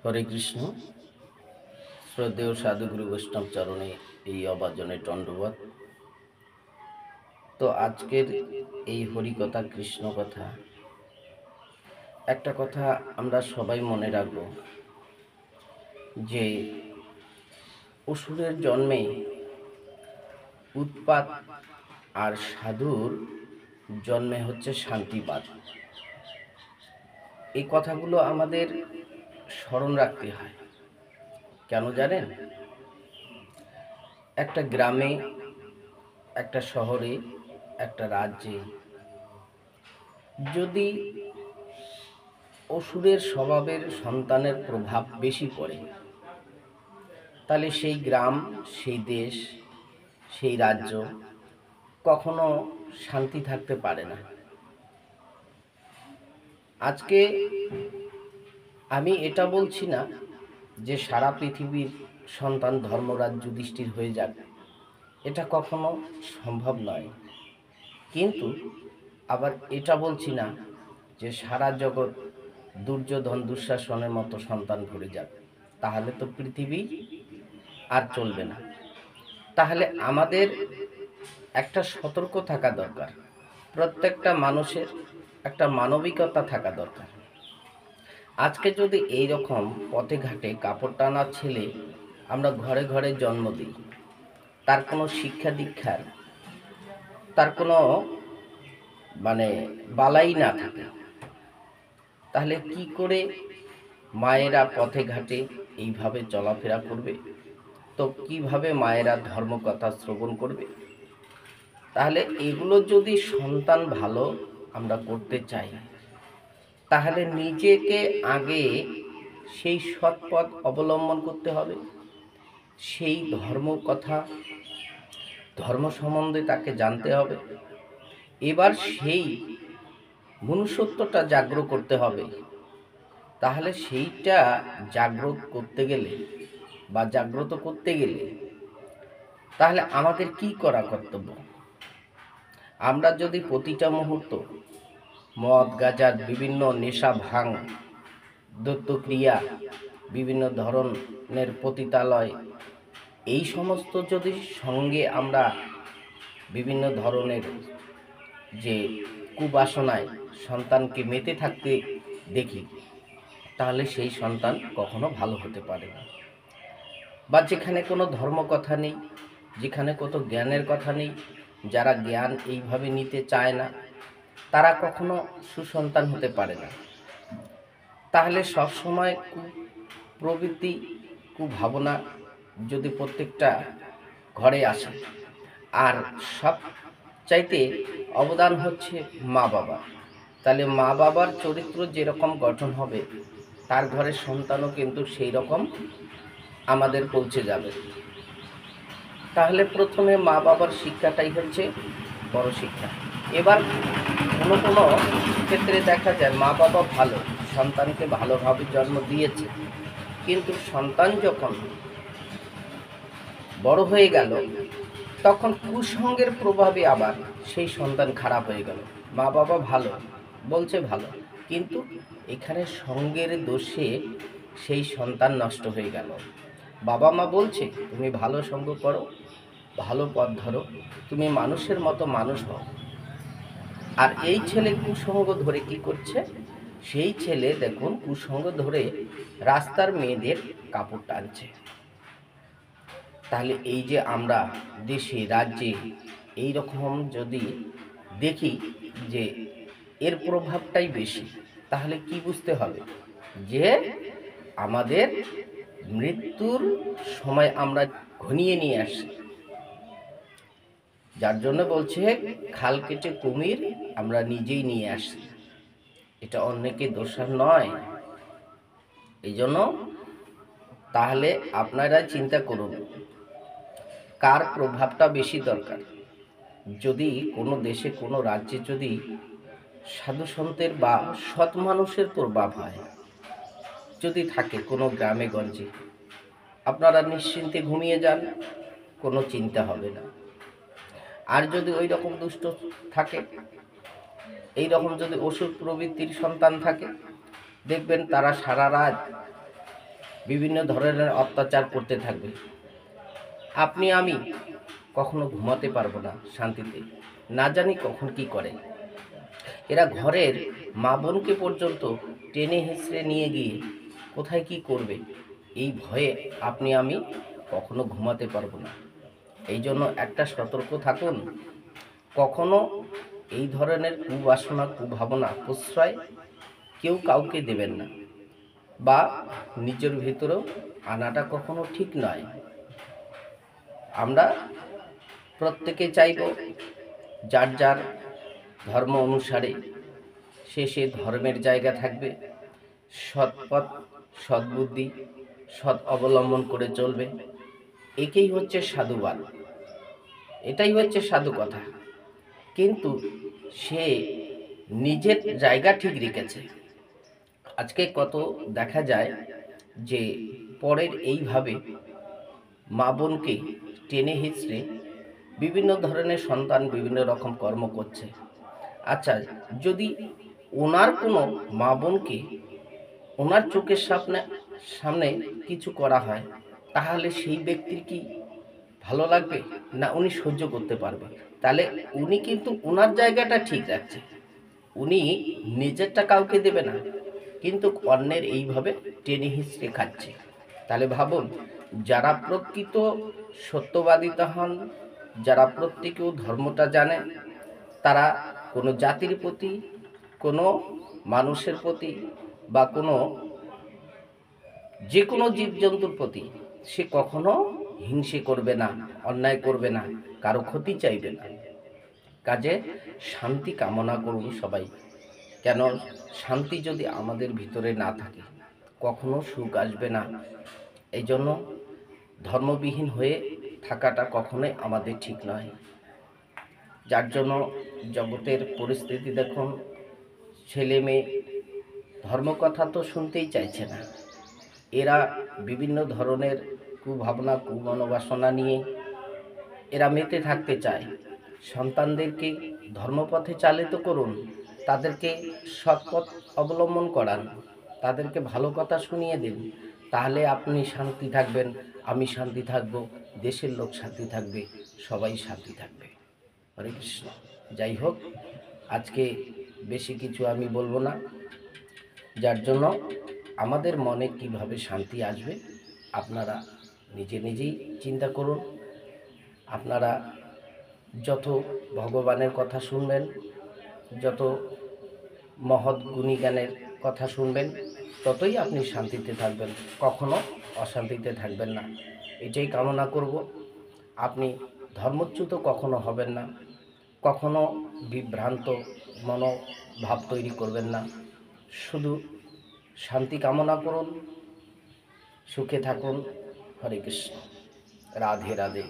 হরে কৃষ্ণ। শ্রদ্ধেয় সাধুগুরু বৈষ্ণব চরণে এই অবাজনে দণ্ডবত। তো আজকের এই হরিকথা, কৃষ্ণ কথা, একটা কথা আমরা সবাই মনে রাখব যে অসুরের জন্মে উৎপাত আর সাধুর জন্মে হচ্ছে শান্তিবাদ। এই কথাগুলো আমাদের স্মরণ রাখতে হয়। কেন জানেন? একটা গ্রামে, একটা শহরে, একটা রাজ্যে যদি অসুরের স্বভাবের সন্তানের প্রভাব বেশি পড়ে, তাহলে সেই গ্রাম, সেই দেশ, সেই রাজ্য কখনো শান্তি থাকতে পারে না। আজকে আমি এটা বলছি না যে সারা পৃথিবীর সন্তান ধর্মরাজ যুধিষ্ঠির হয়ে যাবে, এটা কখনো সম্ভব নয়। কিন্তু আবার এটা বলছি না যে সারা জগৎ দুর্যোধন, দুঃশাসনের মতো সন্তান ঘুরে যাবে, তাহলে তো পৃথিবী আর চলবে না। তাহলে আমাদের একটা সতর্ক থাকা দরকার। প্রত্যেকটা মানুষের একটা মানবিকতা থাকা দরকার। আজকে যদি এই রকম পথে ঘাটে কাপড় টানা ছেলে আমরা ঘরে ঘরে জন্ম দিই, তার কোনো শিক্ষা দীক্ষার, তার কোনো বালাই না থাকে, তাহলে কি করে মায়েরা পথে ঘাটে এইভাবে চলাফেরা করবে? তো কিভাবে মায়েরা ধর্মকথা শ্রবণ করবে? তাহলে এগুলো যদি সন্তান ভালো আমরা করতে চাই, তাহলে নিজেকে আগে সেই সৎপথ অবলম্বন করতে হবে। সেই ধর্মকথা, ধর্ম সম্বন্ধে তাকে জানতে হবে। এবার সেই মনুষ্যত্বটা জাগ্রত করতে হবে। তাহলে সেইটা জাগ্রত করতে গেলে বা জাগ্রত করতে গেলে তাহলে আমাদের কি করা কর্তব্য? আমরা যদি প্রতিটা মুহূর্ত মদ, গাঁজার, বিভিন্ন নেশা, ভাঙ, দত্তক্রিয়া, বিভিন্ন ধরনের পতিতালয়, এই সমস্ত যদি সঙ্গে আমরা বিভিন্ন ধরনের যে কুবাসনায় সন্তানকে মেতে থাকতে দেখি, তাহলে সেই সন্তান কখনো ভালো হতে পারে না। বা যেখানে কোনো ধর্মকথা নেই, যেখানে কত জ্ঞানের কথা নেই, যারা জ্ঞান এইভাবে নিতে চায় না, তারা কখনো সুসন্তান হতে পারে না। তাহলে সবসময় কুপ্রবৃত্তি, কুভাবনা যদি প্রত্যেকটা ঘরে আসে, আর সব চাইতে অবদান হচ্ছে মা বাবা, তাহলে মা বাবার চরিত্র যেরকম গঠন হবে, তার ঘরের সন্তানও কিন্তু সেই রকম আমাদের পৌঁছে যাবে। তাহলে প্রথমে মা বাবার শিক্ষাটাই হচ্ছে বড় শিক্ষা। এবার কোনো কোনো ক্ষেত্রে দেখা যায় মা বাবা ভালো, সন্তানকে ভালোভাবে জন্ম দিয়েছে, কিন্তু সন্তান যখন বড় হয়ে গেল, তখন কুসঙ্গের প্রভাবে আবার সেই সন্তান খারাপ হয়ে গেল। মা বাবা ভালো বলছে ভালো, কিন্তু এখানে সঙ্গের দোষে সেই সন্তান নষ্ট হয়ে গেল। বাবা মা বলছে তুমি ভালো সঙ্গ করো, ভালো পথ ধরো, তুমি মানুষের মতো মানুষ হও। আর এই ছেলে কুসঙ্গ ধরে কি করছে? সেই ছেলে দেখুন কুসঙ্গ ধরে রাস্তার মেয়েদের কাপড় টানছে। তাহলে এই যে আমরা দেশে, রাজ্যে এই রকম যদি দেখি যে এর প্রভাবটাই বেশি, তাহলে কি বুঝতে হবে? যে আমাদের মৃত্যুর সময় আমরা ঘনিয়ে নিয়ে আসি। যার জন্য বলছে খাল কেটে কুমির আমরা নিজেই নিয়ে আসি, এটা অন্যকে দোষার নয়। এই জন্য তাহলে আপনারা চিন্তা করুন কার প্রভাবটা বেশি দরকার। যদি কোনো দেশে, কোনো রাজ্যে যদি সাধু সন্তের বা সৎ মানুষের প্রভাব হয়, যদি থাকে কোনো গ্রামে গঞ্জে, আপনারা নিশ্চিন্তে ঘুমিয়ে যান, কোনো চিন্তা হবে না। আর যদি ওই রকম দুষ্ট থাকে, এই রকম যদি অসুর প্রবৃত্তির সন্তান থাকে, দেখবেন তারা সারা রাত বিভিন্ন ধরনের অত্যাচার করতে থাকবে। আপনি আমি কখনো ঘুমাতে পারবো না শান্তিতে, না জানি কখন কি করে। এরা ঘরের মা বোনকে পর্যন্ত টেনে হিঁচড়ে নিয়ে গিয়ে কোথায় কি করবে, এই ভয়ে আপনি আমি কখনো ঘুমাতে পারবো না। এই জন্য একটা সতর্ক থাকুন, কখনো এই ধরনের কুবাসনা কুভাবনা প্রশ্রয় কেউ কাউকে দেবেন না, বা নিজের ভিতরেও আনাটা কখনো ঠিক নয়। আমরা প্রত্যেকে চাইব যার যার ধর্ম অনুসারে সে ধর্মের জায়গা থাকবে, সৎপথ সদ্বুদ্ধি সৎ অবলম্বন করে চলবে। একেই হচ্ছে সাধুবাদ, এটাই হচ্ছে সাধু কথা। কিন্তু সে নিজের জায়গা ঠিক রেখেছে। আজকে কত দেখা যায় যে পরের এইভাবে মা বোনকে টেনে হিচড়ে বিভিন্ন ধরনের সন্তান বিভিন্ন রকম কর্ম করছে। আচ্ছা, যদি ওনার কোনো মা বোনকে ওনার চোখের সামনে সামনে কিছু করা হয়, তাহলে সেই ব্যক্তির কি ভালো লাগবে? না উনি সহ্য করতে পারবে? তাহলে উনি কিন্তু ওনার জায়গাটা ঠিক রাখছে, উনি নিজেরটা কাউকে দেবে না, কিন্তু অন্যের এইভাবে টেনে হিঁচড়ে খাচ্ছে। তাহলে ভাবুন, যারা প্রকৃত সত্যবাদিতা হন, যারা প্রত্যেকেও ধর্মটা জানে, তারা কোনো জাতির প্রতি, কোনো মানুষের প্রতি, বা কোনো যে কোনো জীবজন্তুর প্রতি সে কখনো হিংসে করবে না, অন্যায় করবে না, কারো ক্ষতি চাইবে না। কাজে শান্তি কামনা করুন সবাই। কেন, শান্তি যদি আমাদের ভিতরে না থাকে কখনো সুখ আসবে না। এই জন্য ধর্মবিহীন হয়ে থাকাটা কখনোই আমাদের ঠিক নয়। যার জন্য জগতের পরিস্থিতি দেখুন, ছেলে মেয়ে ধর্মকথা তো শুনতেই চাইছে না। এরা বিভিন্ন ধরনের কুভাবনা কুমনোবাসনা নিয়ে এরা মেতে থাকতে চায়। সন্তানদেরকে ধর্মপথে চালিত করুন, তাদেরকে সৎপথ অবলম্বন করান, তাদেরকে ভালো কথা শুনিয়ে দিন। তাহলে আপনি শান্তি থাকবেন, আমি শান্তি থাকব, দেশের লোক শান্তি থাকবে, সবাই শান্তি থাকবে। হরে কৃষ্ণ। যাই হোক, আজকে বেশি কিছু আমি বলবো না। যার জন্য আমাদের মনে কিভাবে শান্তি আসবে আপনারা নিজেই চিন্তা করুন। আপনারা যত ভগবানের কথা শুনবেন, যত মহৎ গুণীজ্ঞানের কথা শুনবেন, ততই আপনি শান্তিতে থাকবেন, কখনো অশান্তিতে থাকবেন না। এটাই কামনা করব। আপনি ধর্মচ্যুত কখনো হবেন না, কখনো বিভ্রান্ত মনোভাব তৈরি করবেন না। শুধু শান্তি কামনা করুন, সুখে থাকুন। হরে কৃষ্ণ। রাধে রাধে।